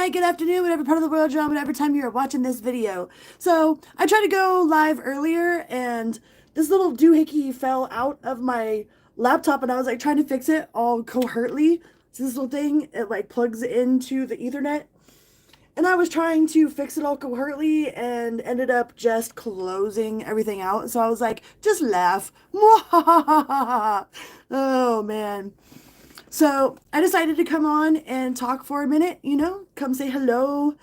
night, good afternoon, whatever part of the world you're on, whatever time you're watching this video. So I tried to go live earlier and this little doohickey fell out of my laptop and I was like trying to fix it all coherently. So this little thing, it like plugs into the Ethernet. And I was trying to fix it all coherently and ended up just closing everything out. So I was like, just laugh. Oh man. So I decided to come on and talk for a minute, come say hello.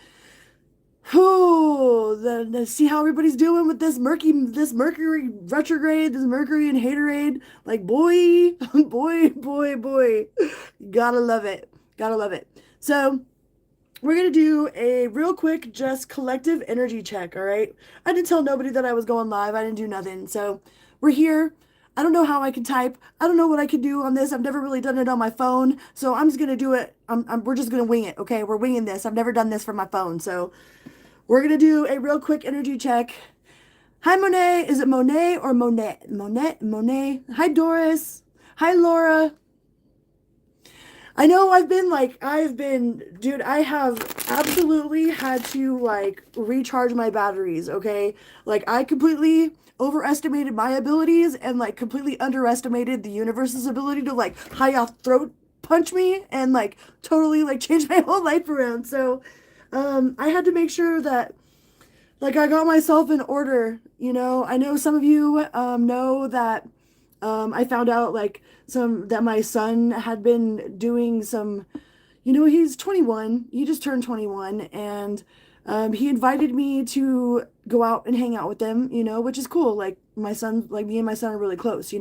Then see how everybody's doing with this Mercury retrograde, this Mercury and haterade. Like, boy, boy. Gotta love it. Gotta love it. So we're gonna do a real quick, just collective energy check, all right? I didn't tell nobody that I was going live. I didn't do nothing. So we're here. I don't know how I can type. I don't know what I can do on this. I've never really done it on my phone. So I'm just gonna do it. We're just gonna wing it, okay? We're winging this. I've never done this for my phone. So we're gonna do a real quick energy check. Hi, Monet. Is it Monet or Monet? Monet. Hi, Doris. Hi, Laura. I know dude, I have absolutely had to like recharge my batteries, okay? Like I completely overestimated my abilities and like completely underestimated the universe's ability to like high off throat punch me and like totally like change my whole life around. So, I had to make sure that like I got myself in order, I know some of you know that I found out like some that my son had been doing some, he's 21. He just turned 21 and he invited me to go out and hang out with them, which is cool. Like my son, like me and my son are really close,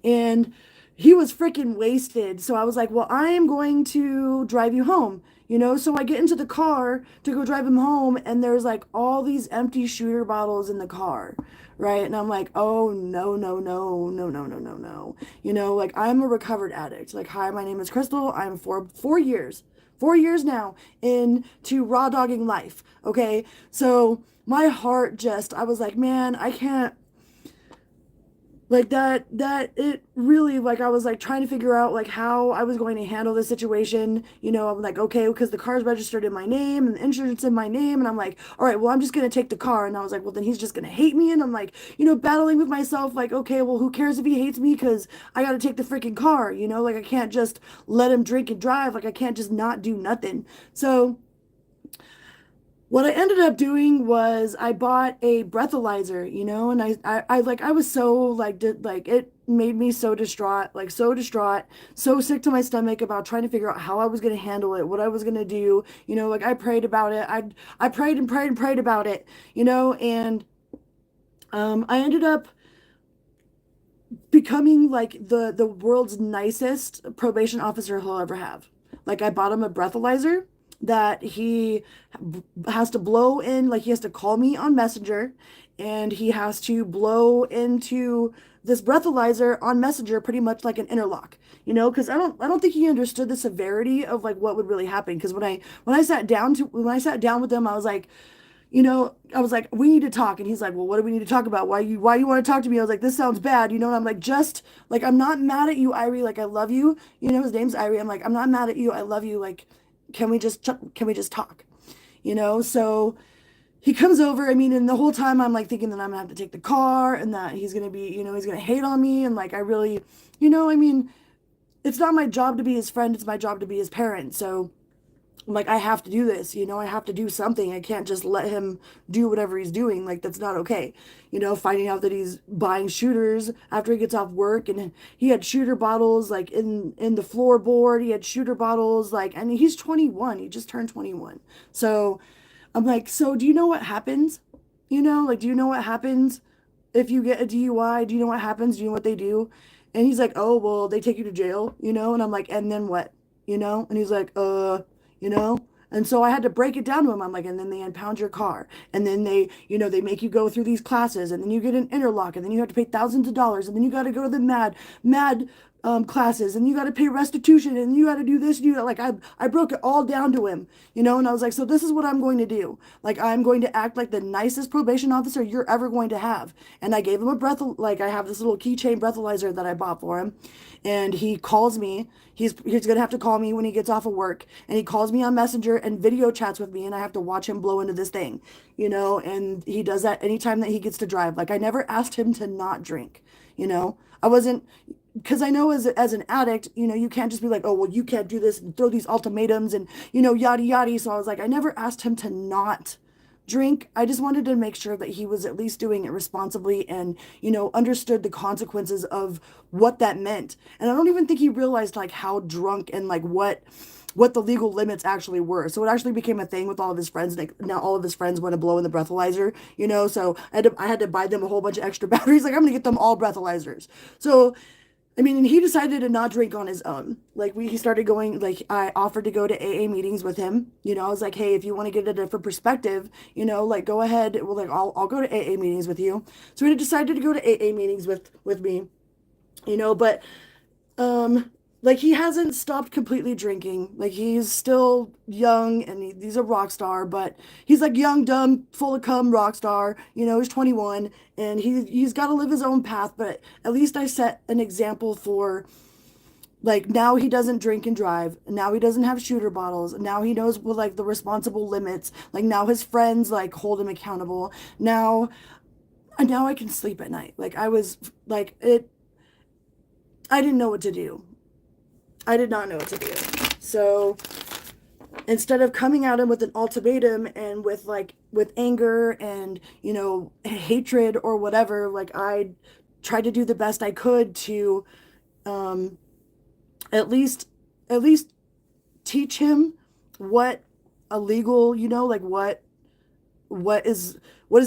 and he was freaking wasted. So I was like, well, I am going to drive you home. So I get into the car to go drive him home, and there's like all these empty shooter bottles in the car, right? And I'm like, oh no, no, no, no, no, no, no, no. Like I'm a recovered addict. Like, hi, my name is Crystal. I'm 4 years now into raw dogging life. Okay. So my heart just, I was like, man, I can't, like that it really, like I was like trying to figure out like how I was going to handle this situation. I'm like, okay, because the car's registered in my name and the insurance in my name, and I'm like, all right, well, I'm just gonna take the car. And I was like, well, then he's just gonna hate me. And I'm like, battling with myself, like, okay, well, who cares if he hates me, because I gotta take the freaking car. Like I can't just let him drink and drive. Like I can't just not do nothing. So what I ended up doing was I bought a breathalyzer, and I was so like like it made me so distraught, so sick to my stomach about trying to figure out how I was going to handle it, what I was going to do, like I prayed about it. I prayed and prayed and prayed about it, and I ended up becoming like the world's nicest probation officer he'll ever have. Like I bought him a breathalyzer that he has to blow in, like he has to call me on Messenger and he has to blow into this breathalyzer on Messenger pretty much like an interlock, because I don't think he understood the severity of like what would really happen. Because when I sat down with him, I was like, we need to talk. And he's like, well, what do we need to talk about? Why you want to talk to me? I was like, this sounds bad, And I'm like, just like, I'm not mad at you, Irie. Like, I love you. His name's Irie. I'm like, I'm not mad at you. I love you. Like, can we just talk? So he comes over. I mean, and the whole time I'm like thinking that I'm gonna have to take the car and that he's gonna be, he's gonna hate on me. And like, I really, I mean, it's not my job to be his friend. It's my job to be his parent. So like I have to do this, I have to do something. I can't just let him do whatever he's doing. Like that's not okay. Finding out that he's buying shooters after he gets off work, and he had shooter bottles like in the floorboard. He had shooter bottles like, and he's 21. He just turned 21. So I'm like, so do you know what happens? Like do you know what happens if you get a DUI? Do you know what happens? Do you know what they do? And he's like, oh, well, they take you to jail, And I'm like, and then what? And he's like, you know? And so I had to break it down to him. I'm like, and then they impound your car. And then they make you go through these classes. And then you get an interlock. And then you have to pay thousands of dollars. And then you got to go to the mad classes, and you got to pay restitution, and you got to do this, and you like I broke it all down to him, and I was like, so this is what I'm going to do. Like, I'm going to act like the nicest probation officer you're ever going to have. And I gave him a like, I have this little keychain breathalyzer that I bought for him, and he calls me. He's gonna have to call me when he gets off of work, and he calls me on Messenger and video chats with me, and I have to watch him blow into this thing, and he does that anytime that he gets to drive. Like, I never asked him to not drink, I wasn't, because I know as an addict, you can't just be like, oh, well, you can't do this and throw these ultimatums and, yada yada. So I was like, I never asked him to not drink. I just wanted to make sure that he was at least doing it responsibly and, understood the consequences of what that meant. And I don't even think he realized like how drunk and like what the legal limits actually were. So it actually became a thing with all of his friends. Like, now all of his friends want to blow in the breathalyzer, so I had to buy them a whole bunch of extra batteries. Like, I'm gonna get them all breathalyzers. So I mean, and he decided to not drink on his own. Like, he started going, like, I offered to go to AA meetings with him. I was like, hey, if you want to get a different perspective, like, go ahead. Well, like, I'll go to AA meetings with you. So he decided to go to AA meetings with me, but like, he hasn't stopped completely drinking. Like, he's still young, and he's a rock star, but he's like young, dumb, full of cum rock star. He's 21, and he's got to live his own path. But at least I set an example for, like, now he doesn't drink and drive. Now he doesn't have shooter bottles. Now he knows what, like, the responsible limits. Like, now his friends like hold him accountable. Now I can sleep at night. Like, I was like it. I didn't know what to do. I did not know what to do. So instead of coming at him with an ultimatum and with anger and, hatred or whatever, like, I tried to do the best I could to at least teach him what illegal, like what is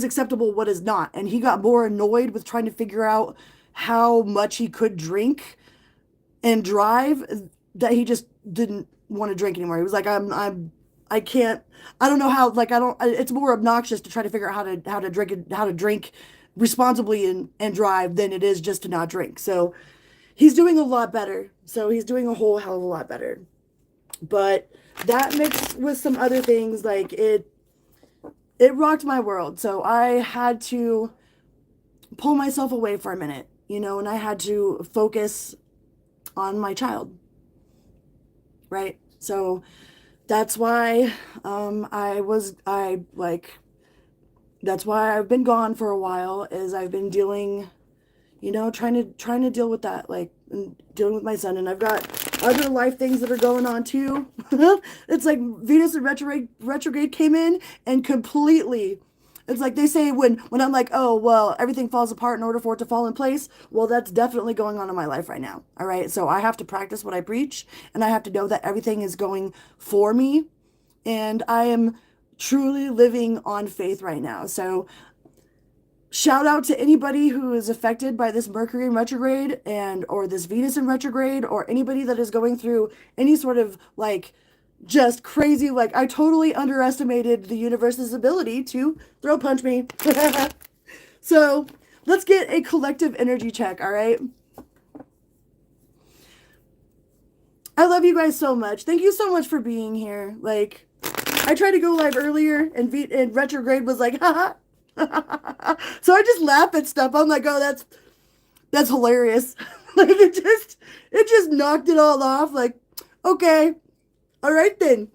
acceptable, what is not. And he got more annoyed with trying to figure out how much he could drink and drive that he just didn't want to drink anymore. He was like, I can't, I don't know how, like, it's more obnoxious to try to figure out how to drink responsibly and drive than it is just to not drink. So he's doing a lot better. So he's doing a whole hell of a lot better. But that mixed with some other things, like, it rocked my world. So I had to pull myself away for a minute, and I had to focus on my child, right? So that's why that's why I've been gone for a while, is I've been dealing, trying to deal with that, like, and dealing with my son. And I've got other life things that are going on too. It's like Venus in retrograde came in and completely, it's like they say when I'm like, oh, well, everything falls apart in order for it to fall in place. Well, that's definitely going on in my life right now. All right. So I have to practice what I preach, and I have to know that everything is going for me. And I am truly living on faith right now. So shout out to anybody who is affected by this Mercury in retrograde or this Venus in retrograde, or anybody that is going through any sort of, like, just crazy, like, I totally underestimated the universe's ability to throw punch me. So let's get a collective energy check. All right. I love you guys so much. Thank you so much for being here. Like, I tried to go live earlier, and retrograde was like, haha. So I just laugh at stuff. I'm like, oh, that's hilarious. Like, it just knocked it all off. Like, okay. All right, then.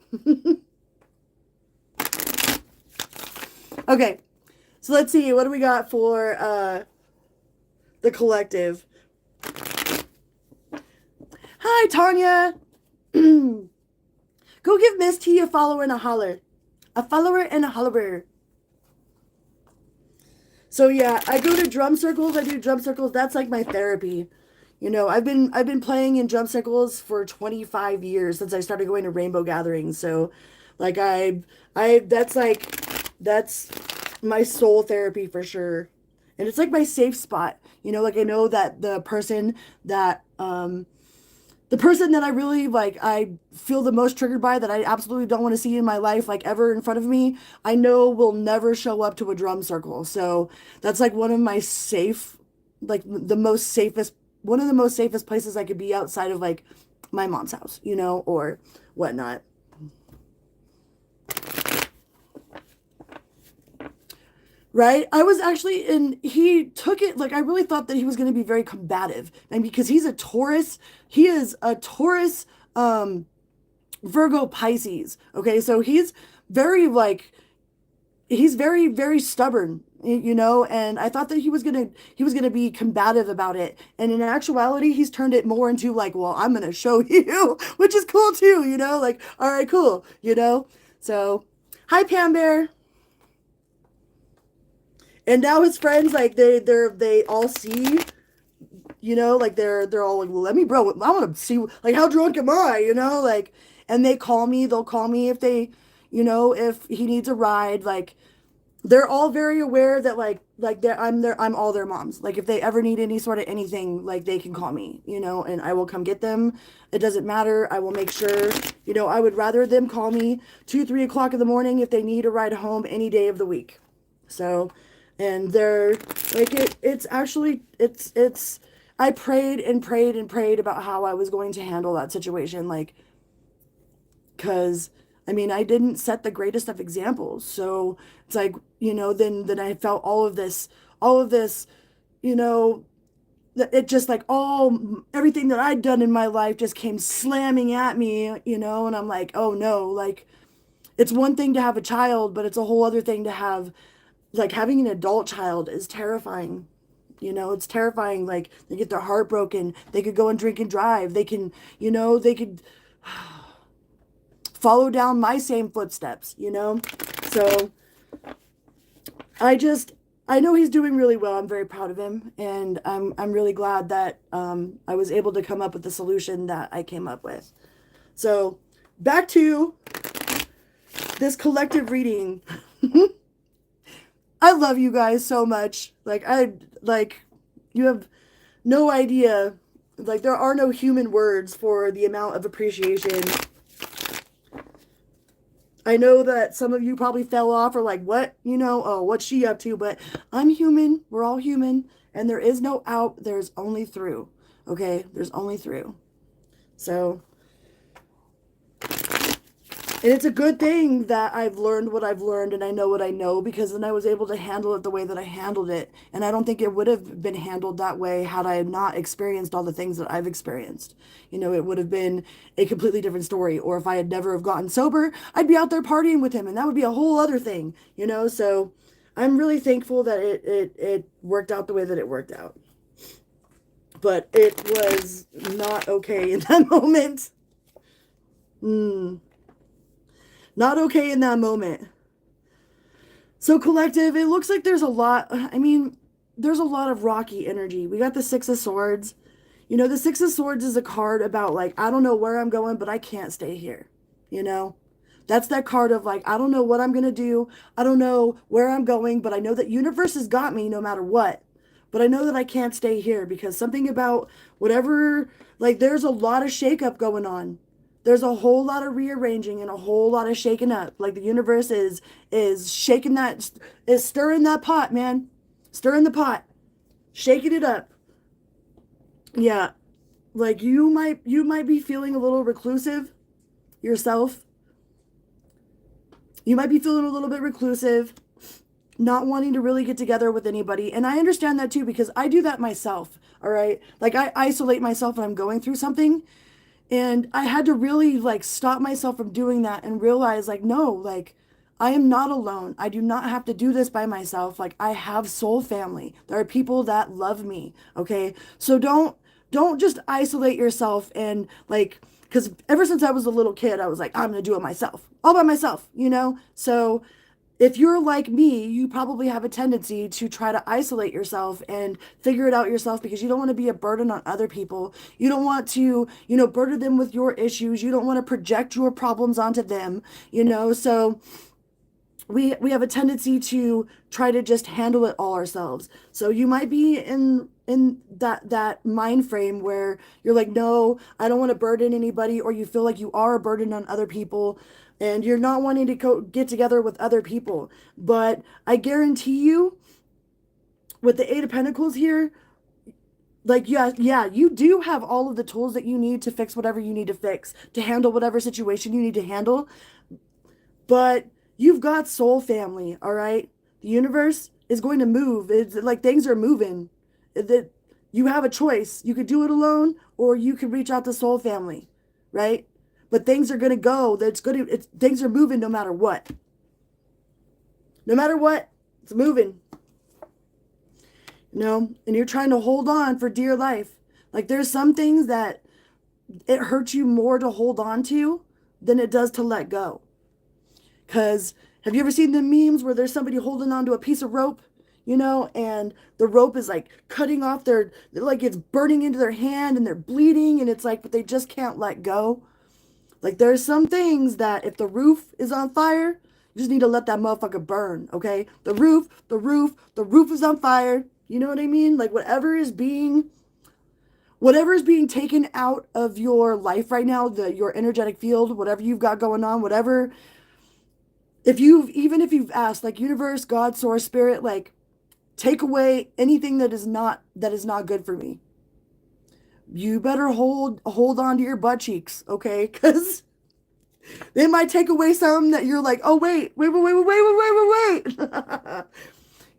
Okay, so let's see. What do we got for the collective? Hi, Tanya. Go give Miss T a follower and a holler. A follower and a hollerer. So yeah, I go to drum circles. I do drum circles. That's like my therapy. I've been playing in drum circles for 25 years since I started going to rainbow gatherings. So, like, that's my soul therapy for sure. And it's like my safe spot. Like, I know that the person that I really, like, I feel the most triggered by, that I absolutely don't want to see in my life, like, ever in front of me, I know will never show up to a drum circle. So that's like one of my safe, like, the most safest one of the most safest places I could be outside of like my mom's house, you know, or whatnot. Right? I was actually in, he took it like I really thought that he was going to be very combative. And because he's a Taurus, he is a Taurus, Virgo Pisces. Okay. So he's very like, he's very, very stubborn, you know, and I thought that he was gonna be combative about it. And in actuality, he's turned it more into like, well, I'm gonna show you, which is cool too, you know, like, all right, cool, you know. So, hi Pam Bear. And now his friends, like they all see, you know, like they're all like, well, let me, bro, I want to see, like, how drunk am I, you know, like, and they'll call me if they, you know, if he needs a ride, like, they're all very aware that like I'm all their moms. Like if they ever need any sort of anything, like they can call me, you know, and I will come get them. It doesn't matter. I will make sure, you know, I would rather them call me 2, 3 o'clock in the morning if they need a ride home any day of the week. So, and they're like it's actually it's I prayed and prayed and prayed about how I was going to handle that situation, like, because I mean, I didn't set the greatest of examples. So it's like, you know, then I felt all of this, you know, it just like all everything that I'd done in my life just came slamming at me, you know, and I'm like, oh no, like it's one thing to have a child, but it's a whole other thing to have, like, having an adult child is terrifying. You know, it's terrifying. Like they get their heart broken. They could go and drink and drive. They can, you know, they could follow down my same footsteps, you know? So I just, I know he's doing really well. I'm very proud of him. And I'm really glad that I was able to come up with the solution that I came up with. So back to this collective reading. I love you guys so much. Like, you have no idea. Like, there are no human words for the amount of appreciation. I know that some of you probably fell off or like, what, you know, oh, what's she up to? But I'm human. We're all human. And there is no out. There's only through. Okay? There's only through. So, and it's a good thing that I've learned what I've learned and I know what I know, because then I was able to handle it the way that I handled it. And I don't think it would have been handled that way had I not experienced all the things that I've experienced. You know, it would have been a completely different story. Or if I had never have gotten sober, I'd be out there partying with him and that would be a whole other thing, you know? So I'm really thankful that it worked out the way that it worked out. But it was not okay in that moment. Not okay in that moment. So collective, it looks like there's a lot. I mean, there's a lot of rocky energy. We got the Six of Swords. You know, the Six of Swords is a card about like, I don't know where I'm going, but I can't stay here. You know, that's that card of like, I don't know what I'm going to do. I don't know where I'm going, but I know that universe has got me no matter what. But I know that I can't stay here because something about whatever, like there's a lot of shakeup going on. There's a whole lot of rearranging and a whole lot of shaking up. Like the universe is shaking that, is stirring that pot, man. Stirring the pot. Shaking it up. Yeah. Like you might be feeling a little reclusive yourself. You might be feeling a little bit reclusive, not wanting to really get together with anybody. And I understand that too, because I do that myself. All right. Like I isolate myself when I'm going through something. And I had to really like stop myself from doing that and realize like, no, like I am not alone. I do not have to do this by myself. Like I have soul family. There are people that love me. Okay. So don't just isolate yourself and like, because ever since I was a little kid, I was like, I'm going to do it myself, all by myself, you know? So if you're like me, you probably have a tendency to try to isolate yourself and figure it out yourself because you don't want to be a burden on other people. You don't want to, you know, burden them with your issues. You don't want to project your problems onto them, you know? So we have a tendency to try to just handle it all ourselves. So you might be in that mind frame where you're like, no, I don't want to burden anybody, or you feel like you are a burden on other people and you're not wanting to get together with other people. But I guarantee you, with the Eight of Pentacles here, like, yeah, you do have all of the tools that you need to fix whatever you need to fix, to handle whatever situation you need to handle, but you've got soul family, all right? The universe is going to move. It's like things are moving. That you have a choice. You could do it alone or you could reach out to soul family, right? But things are going to go. Things are moving no matter what. No matter what, it's moving. And you're trying to hold on for dear life. Like there's some things that it hurts you more to hold on to than it does to let go. Because have you ever seen the memes where there's somebody holding on to a piece of rope, and the rope is like cutting off like it's burning into their hand and they're bleeding and it's like, but they just can't let go. Like there's some things that if the roof is on fire, you just need to let that motherfucker burn, okay? The roof is on fire. You know what I mean? Like whatever is being taken out of your life right now, your energetic field, whatever you've got going on, whatever, even if you've asked, like universe, God, source, spirit, like take away anything that is not good for me. You better hold on to your butt cheeks, okay? Because they might take away some that you're like, oh wait.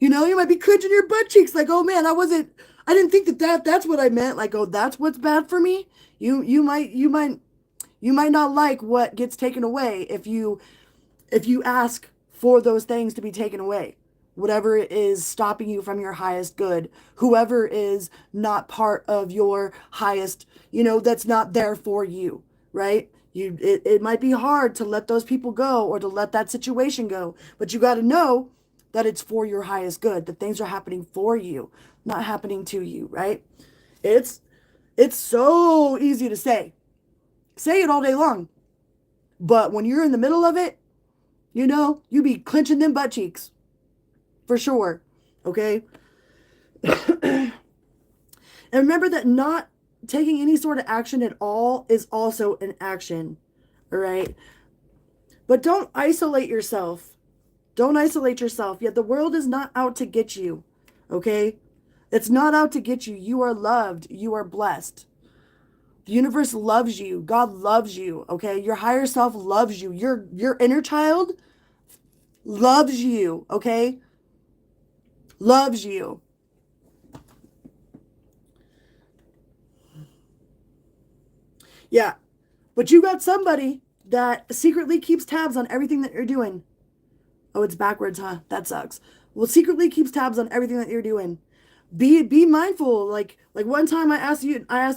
You might be clenching your butt cheeks like, oh man, I didn't think that's what I meant. Like, oh, that's what's bad for me. You might not like what gets taken away if you ask for those things to be taken away. Whatever is stopping you from your highest good, whoever is not part of your highest, that's not there for you, right? It might be hard to let those people go or to let that situation go, but you got to know that it's for your highest good, that things are happening for you, not happening to you, right? It's so easy to say it all day long, but when you're in the middle of it, you be clenching them butt cheeks. For sure. Okay? And remember that not taking any sort of action at all is also an action. All right? But don't isolate yourself. Don't isolate yourself. Yet the world is not out to get you. Okay? It's not out to get you. You are loved. You are blessed. The universe loves you. God loves you. Okay? Your higher self loves you. Your inner child loves you. Okay? Loves you. Yeah. But you got somebody that secretly keeps tabs on everything that you're doing. Oh, it's backwards, huh? That sucks. Well, secretly keeps tabs on everything that you're doing. Be mindful. Like one time I asked the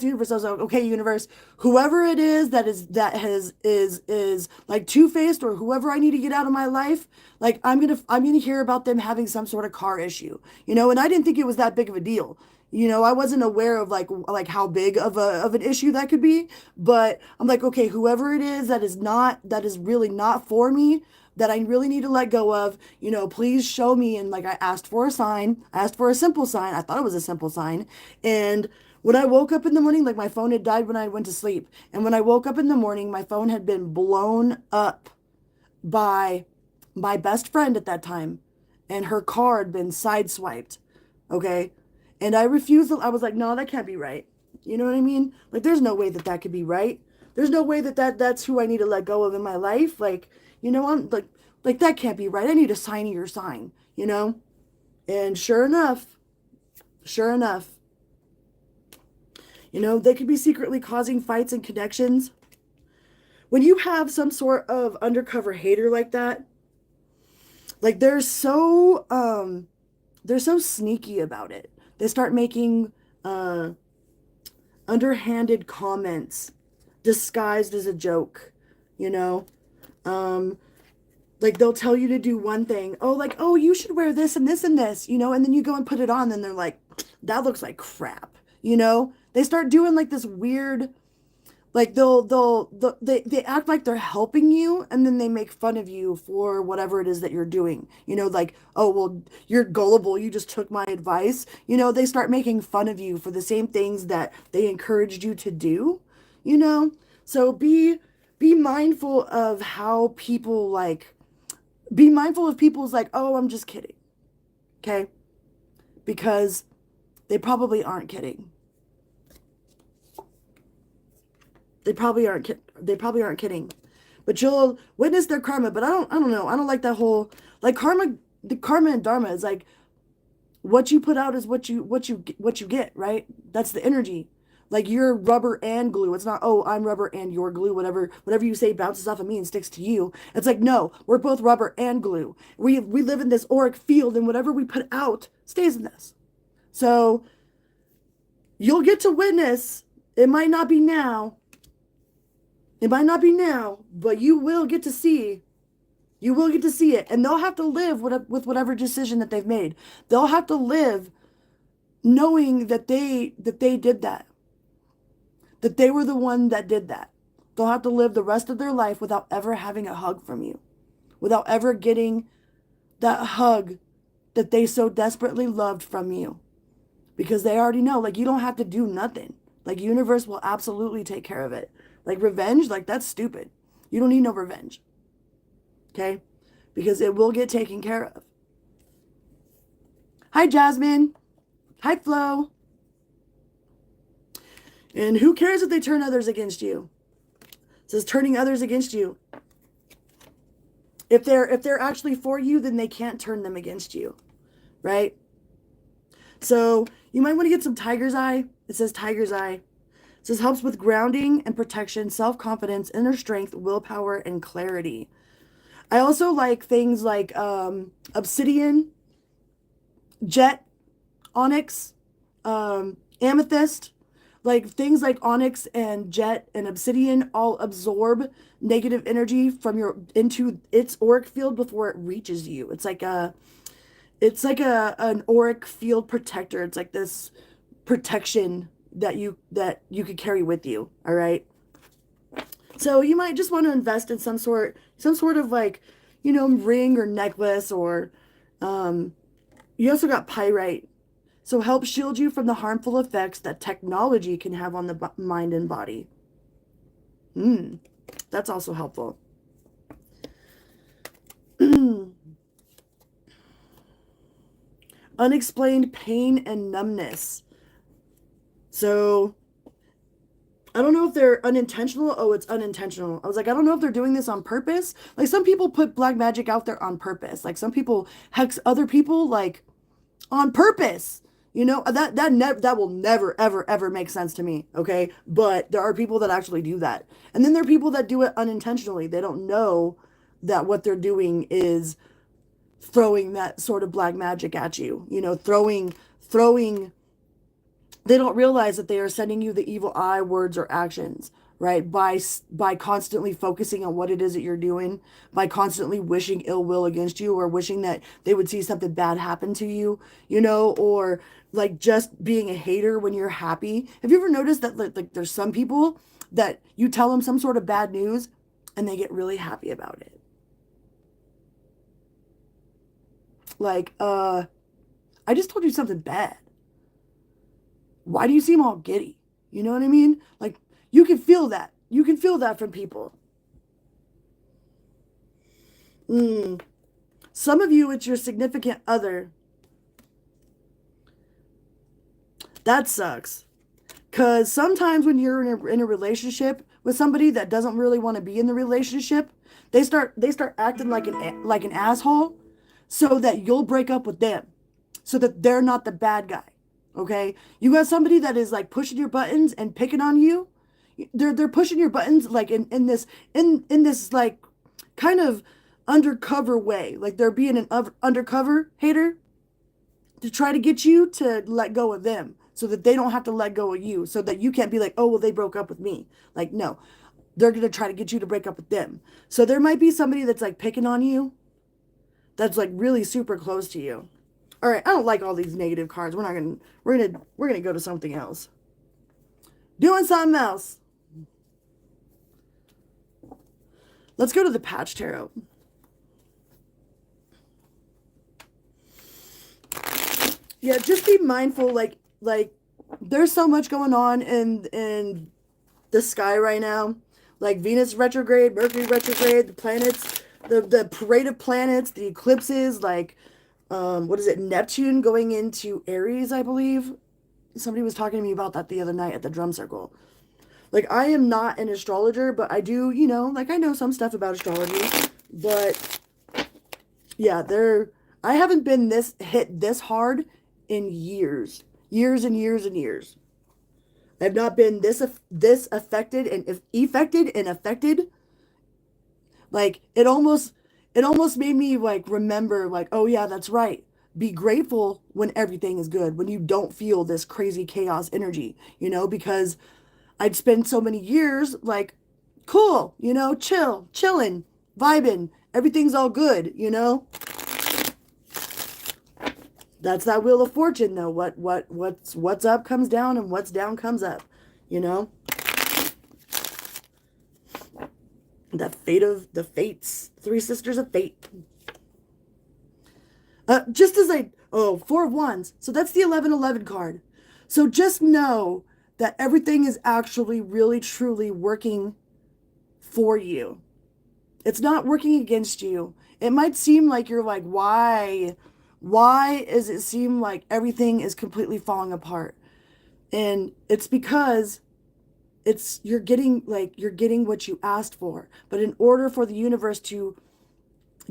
universe, I was like, okay, universe, whoever it is that is like two-faced or whoever I need to get out of my life, like I'm gonna hear about them having some sort of car issue, and I didn't think it was that big of a deal. I wasn't aware of like how big of an issue that could be, but I'm like, okay, whoever it is that is really not for me, that I really need to let go of, please show me. And like I asked for a sign. I asked for a simple sign. I thought it was a simple sign. And when I woke up in the morning, like my phone had died when I went to sleep. And when I woke up in the morning, my phone had been blown up by my best friend at that time. And her car had been sideswiped. Okay. And I refused. I was like, no, that can't be right. You know what I mean? Like, there's no way that could be right. There's no way that's who I need to let go of in my life. Like, I'm like that can't be right. I need a signier sign, And sure enough, they could be secretly causing fights and connections. When you have some sort of undercover hater like that, like they're so sneaky about it. They start making underhanded comments disguised as a joke, like they'll tell you to do one thing. Oh, like, oh, you should wear this and this and this, and then you go and put it on and they're like, that looks like crap, They start doing like this weird, like they act like they're helping you and then they make fun of you for whatever it is that you're doing. Like, oh, well, you're gullible. You just took my advice. They start making fun of you for the same things that they encouraged you to do, So be mindful of how people be mindful of people's like, oh, I'm just kidding. Okay? Because they probably aren't kidding. They probably aren't kidding. But you'll witness their karma. But I don't know. I don't like that whole like karma. The karma and dharma is like what you put out is what you get, right? That's the energy. Like you're rubber and glue. It's not, oh, I'm rubber and you're glue. Whatever you say bounces off of me and sticks to you. It's like, no, we're both rubber and glue. We live in this auric field, and whatever we put out stays in this. So you'll get to witness. It might not be now. It might not be now, but you will get to see. You will get to see it. And they'll have to live with whatever decision that they've made. They'll have to live knowing that they did that. That they were the one that did that. They'll have to live the rest of their life without ever having a hug from you. Without ever getting that hug that they so desperately loved from you. Because they already know, like, you don't have to do nothing. Like, universe will absolutely take care of it. Like, revenge, like, that's stupid. You don't need no revenge. Okay? Because it will get taken care of. Hi, Jasmine. Hi, Flo. And who cares if they turn others against you? It says turning others against you. If they're actually for you, then they can't turn them against you. Right? So you might want to get some tiger's eye. It says tiger's eye. It says helps with grounding and protection, self-confidence, inner strength, willpower, and clarity. I also like things like obsidian, jet, onyx, amethyst. Like things like onyx and jet and obsidian all absorb negative energy from into its auric field before it reaches you. It's like an auric field protector. It's like this protection that you could carry with you. All right. So you might just want to invest in some sort of like, ring or necklace, or you also got pyrite. So help shield you from the harmful effects that technology can have on the mind and body. That's also helpful. Unexplained pain and numbness. So I don't know if they're unintentional. Oh, it's unintentional. I was like, I don't know if they're doing this on purpose. Like some people put black magic out there on purpose. Like some people hex other people like on purpose. That will never ever make sense to me, okay? But there are people that actually do that. And then there are people that do it unintentionally. They don't know that what they're doing is throwing that sort of black magic at you. Throwing they don't realize that they are sending you the evil eye, words, or actions, right? By constantly focusing on what it is that you're doing, by constantly wishing ill will against you, or wishing that they would see something bad happen to you, or like just being a hater when you're happy. Have you ever noticed that like there's some people that you tell them some sort of bad news and they get really happy about it? Like, I just told you something bad. Why do you seem all giddy? You know what I mean? Like, you can feel that. You can feel that from people. Some of you, it's your significant other. That sucks. Because sometimes when you're in a relationship with somebody that doesn't really want to be in the relationship, they start acting like an asshole so that you'll break up with them, so that they're not the bad guy. Okay? You got somebody that is like pushing your buttons and picking on you. They're pushing your buttons like in this like kind of undercover way. Like they're being an undercover hater to try to get you to let go of them, so that they don't have to let go of you, so that you can't be like, oh, well, they broke up with me. Like, no, they're going to try to get you to break up with them. So there might be somebody that's like picking on you, that's like really super close to you. All right, I don't like all these negative cards. We're going to go to something else. Doing something else. Let's go to the Patch Tarot. Yeah, just be mindful, like there's so much going on in the sky right now. Like Venus retrograde, Mercury retrograde, the planets, the parade of planets, the eclipses, like what is it, Neptune going into Aries, I believe. Somebody was talking to me about that the other night at the drum circle. Like, I am not an astrologer, but I do, like, I know some stuff about astrology. But yeah, I haven't been hit this hard in years. Years and years and years. I've not been this affected and affected. Like, it almost made me like remember, like, oh yeah, that's right. Be grateful when everything is good, when you don't feel this crazy chaos energy, because I'd spend so many years like, cool, chilling, vibing, everything's all good. That's that wheel of fortune though. What's up comes down, and what's down comes up, you know? The fates, three sisters of fate. Just as Four of Wands. So that's the 1111 card. So just know that everything is actually really truly working for you. It's not working against you. It might seem like you're like, why? Why does it seem like everything is completely falling apart? And it's because you're getting what you asked for. But in order for the universe to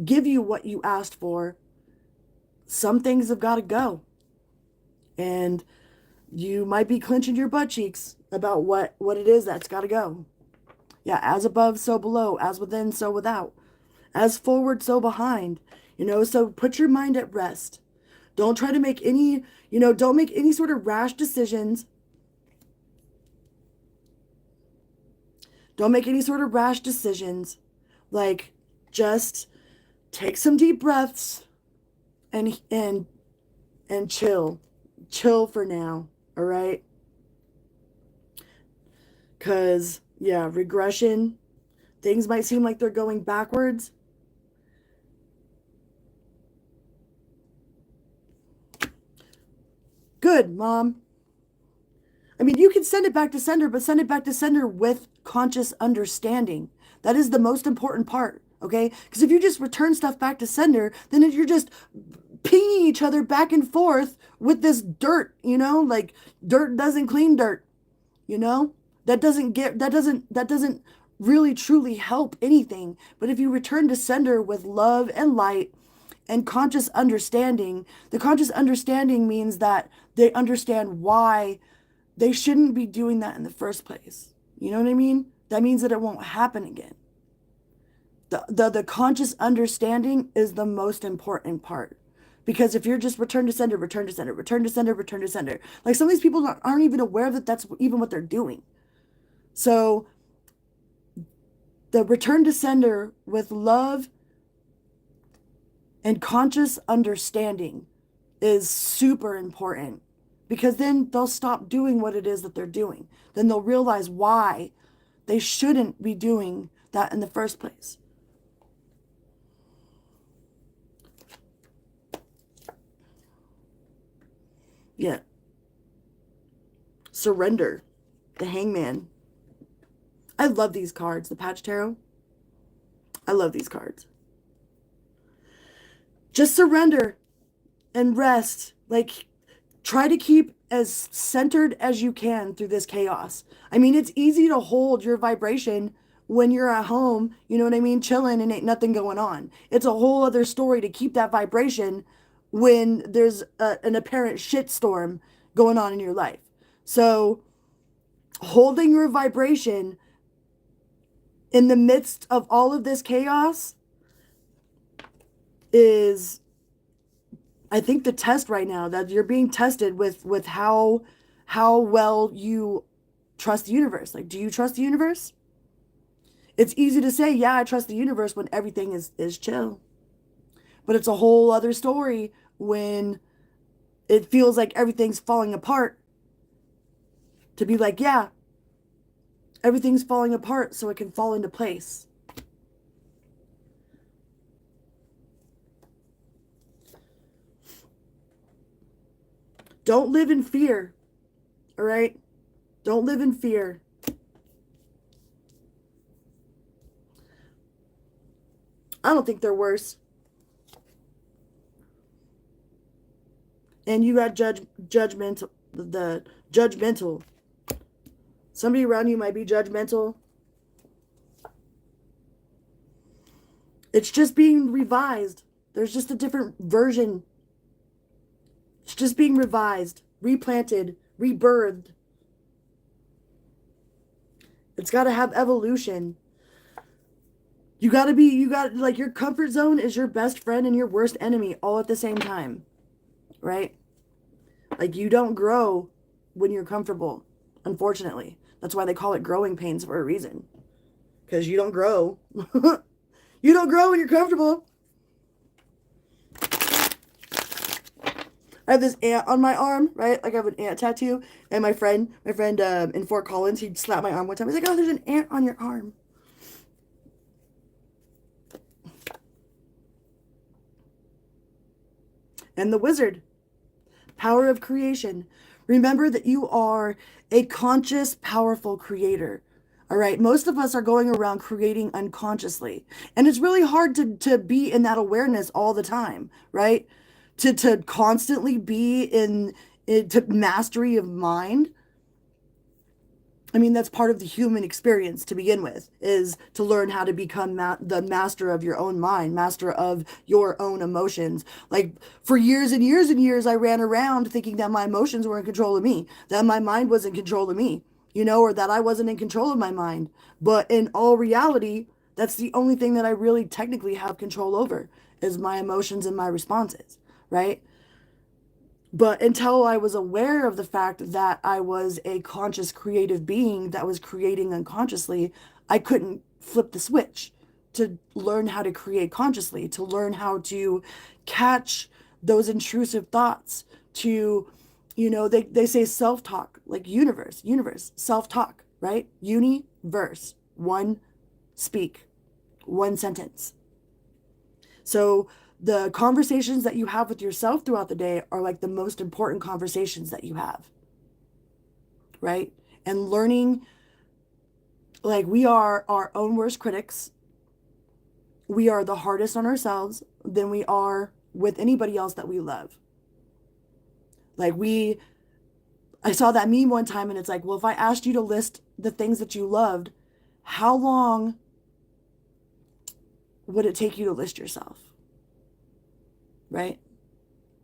give you what you asked for, some things have got to go. And you might be clenching your butt cheeks about what it is that's got to go. Yeah, as above, so below, as within, so without, as forward, so behind. So put your mind at rest. Don't try to make don't make any sort of rash decisions. Don't make any sort of rash decisions. Like, just take some deep breaths and chill. Chill for now, all right? Because, yeah, regression, things might seem like they're going backwards. Good, Mom. I mean, you can send it back to sender, but send it back to sender with conscious understanding. That is the most important part, okay? Because if you just return stuff back to sender, then you're just pinging each other back and forth with this dirt, like dirt doesn't clean dirt, that doesn't really truly help anything. But if you return to sender with love and light and conscious understanding, the conscious understanding means that they understand why they shouldn't be doing that in the first place. You know what I mean? That means that it won't happen again. The conscious understanding is the most important part. Because if you're just return to sender, return to sender, return to sender, return to sender, like some of these people aren't even aware that that's even what they're doing. So the return to sender with love and conscious understanding is super important, because then they'll stop doing what it is that they're doing. Then they'll realize why they shouldn't be doing that in the first place. Yeah. Surrender. The Hangman. I love these cards. The Patch Tarot. I love these cards. Just surrender and rest. Like, try to keep as centered as you can through this chaos. I mean, it's easy to hold your vibration when you're at home, you know what I mean, chilling and ain't nothing going on. It's a whole other story to keep that vibration when there's an apparent shitstorm going on in your life. So holding your vibration in the midst of all of this chaos is, I think, the test right now, that you're being tested with how well you trust the universe. Like, do you trust the universe? It's easy to say, yeah, I trust the universe when everything is chill. But it's a whole other story when it feels like everything's falling apart, to be like, yeah, everything's falling apart so it can fall into place. Don't live in fear, all right? Don't live in fear. I don't think they're worse. And you got judgmental, the judgmental. Somebody around you might be judgmental. It's just being revised. There's just a different version. It's just being revised, replanted, rebirthed. It's got to have evolution. You got like your comfort zone is your best friend and your worst enemy all at the same time, right? Like you don't grow when you're comfortable, unfortunately. That's why they call it growing pains for a reason. Because you don't grow. You don't grow when you're comfortable. I have this ant on my arm, right? Like I have an ant tattoo. And my friend in Fort Collins, he slapped my arm one time. He's like, oh, there's an ant on your arm. And the wizard, power of creation. Remember that you are a conscious, powerful creator. All right. Most of us are going around creating unconsciously. And it's really hard to be in that awareness all the time, right? To constantly be in to mastery of mind. I mean, that's part of the human experience to begin with, is to learn how to become the master of your own mind, master of your own emotions. Like for years and years and years, I ran around thinking that my emotions were in control of me, that my mind was in control of me, or that I wasn't in control of my mind. But in all reality, that's the only thing that I really technically have control over is my emotions and my responses, right? But until I was aware of the fact that I was a conscious creative being that was creating unconsciously, I couldn't flip the switch to learn how to create consciously, to learn how to catch those intrusive thoughts, to, they say self-talk, like universe, self-talk, right? Universe, one speak, one sentence. So the conversations that you have with yourself throughout the day are like the most important conversations that you have, right? And learning, like we are our own worst critics. We are the hardest on ourselves than we are with anybody else that we love. Like I saw that meme one time and it's like, well, if I asked you to list the things that you loved, how long would it take you to list yourself? Right?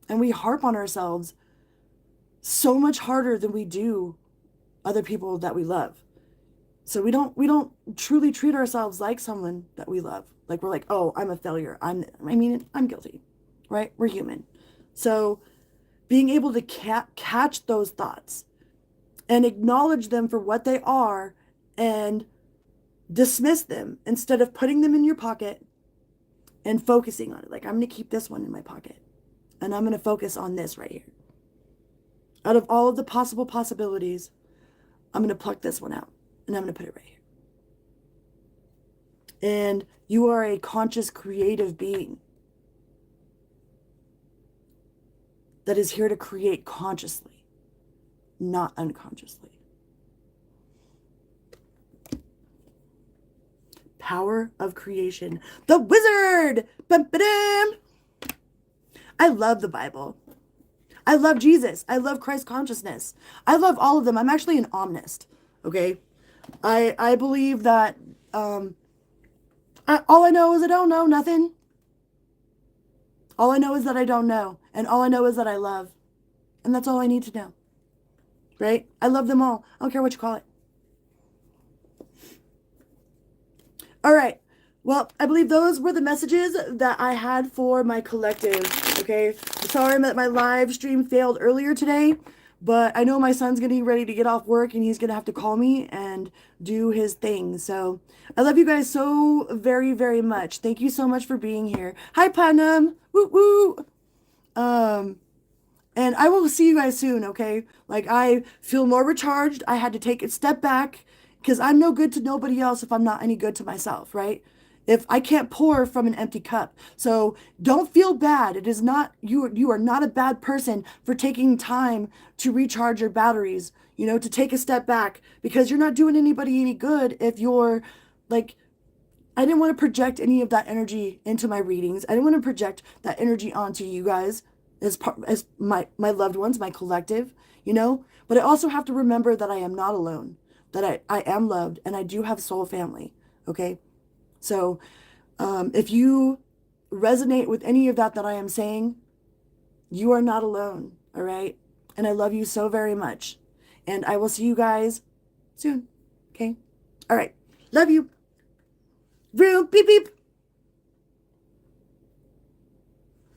And we harp on ourselves so much harder than we do other people that we love. So we don't truly treat ourselves like someone that we love. Like we're like, oh, I'm a failure. I'm guilty, right? We're human. So being able to catch those thoughts and acknowledge them for what they are and dismiss them instead of putting them in your pocket and focusing on it. Like, I'm going to keep this one in my pocket and I'm going to focus on this right here. Out of all of the possible possibilities, I'm going to pluck this one out and I'm going to put it right here. And you are a conscious, creative being that is here to create consciously, not unconsciously. Power of creation. The wizard! Bum-ba-dum! I love the Bible. I love Jesus. I love Christ consciousness. I love all of them. I'm actually an omnist. Okay? I believe that all I know is I don't know nothing. All I know is that I don't know. And all I know is that I love. And that's all I need to know. Right? I love them all. I don't care what you call it. All right. Well, I believe those were the messages that I had for my collective. Okay. Sorry that my live stream failed earlier today, but I know my son's getting ready to get off work and he's going to have to call me and do his thing. So I love you guys so very, very much. Thank you so much for being here. Hi, Panam. Woo woo. And I will see you guys soon. Okay. Like I feel more recharged. I had to take a step back because I'm no good to nobody else if I'm not any good to myself, right? If I can't pour from an empty cup. So don't feel bad. It is not, you are not a bad person for taking time to recharge your batteries, to take a step back because you're not doing anybody any good if you're like, I didn't want to project any of that energy into my readings. I didn't want to project that energy onto you guys as my loved ones, my collective, but I also have to remember that I am not alone. that I am loved and I do have soul family. Okay. So if you resonate with any of that I am saying, you are not alone. All right. And I love you so very much. And I will see you guys soon. Okay. All right. Love you. Vroom, beep, beep.